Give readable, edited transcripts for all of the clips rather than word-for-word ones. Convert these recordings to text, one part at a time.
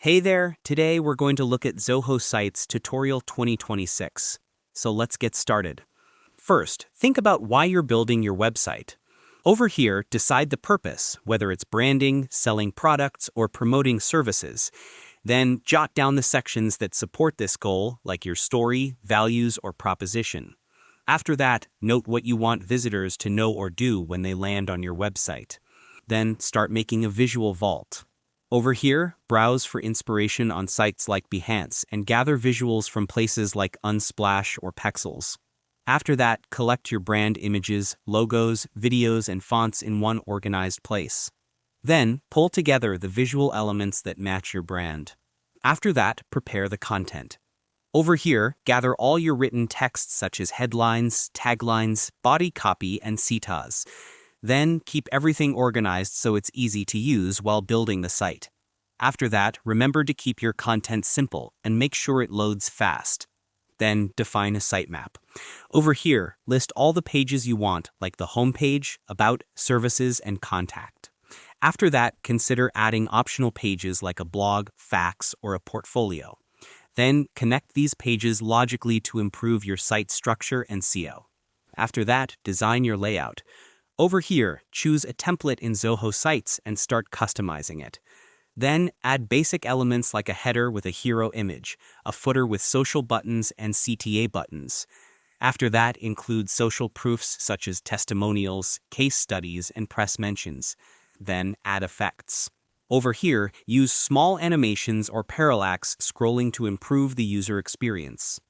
Hey there, today we're going to look at Zoho Sites Tutorial 2026. So let's get started. First, think about why you're building your website. Over here, decide the purpose, whether it's branding, selling products, or promoting services. Then jot down the sections that support this goal, like your story, values, or proposition. After that, note what you want visitors to know or do when they land on your website. Then start making a visual vault. Over here, browse for inspiration on sites like Behance and gather visuals from places like Unsplash or Pexels. After that, collect your brand images, logos, videos, and fonts in one organized place. Then, pull together the visual elements that match your brand. After that, prepare the content. Over here, gather all your written text such as headlines, taglines, body copy, and citas. Then, keep everything organized so it's easy to use while building the site. After that, remember to keep your content simple and make sure it loads fast. Then, define a sitemap. Over here, list all the pages you want, like the homepage, about, services, and contact. After that, consider adding optional pages like a blog, fax, or a portfolio. Then, connect these pages logically to improve your site structure and SEO. After that, design your layout. Over here, choose a template in Zoho Sites and start customizing it. Then, add basic elements like a header with a hero image, a footer with social buttons and CTA buttons. After that, include social proofs such as testimonials, case studies, and press mentions. Then, add effects. Over here, use small animations or parallax scrolling to improve the user experience.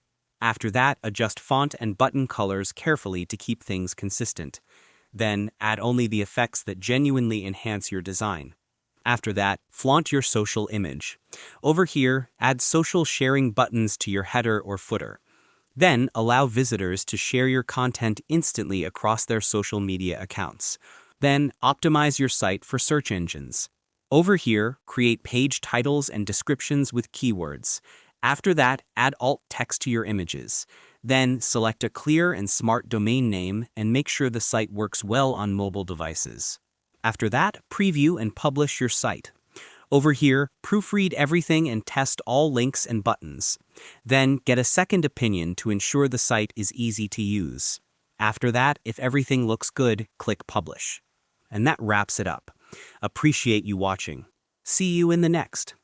After that, adjust font and button colors carefully to keep things consistent. Then, add only the effects that genuinely enhance your design. After that, flaunt your social image. Over here, add social sharing buttons to your header or footer. Then, allow visitors to share your content instantly across their social media accounts. Then, optimize your site for search engines. Over here, create page titles and descriptions with keywords. After that, add alt text to your images. Then, select a clear and smart domain name and make sure the site works well on mobile devices. After that, preview and publish your site. Over here, proofread everything and test all links and buttons. Then, get a second opinion to ensure the site is easy to use. After that, if everything looks good, click Publish. And that wraps it up. Appreciate you watching. See you in the next.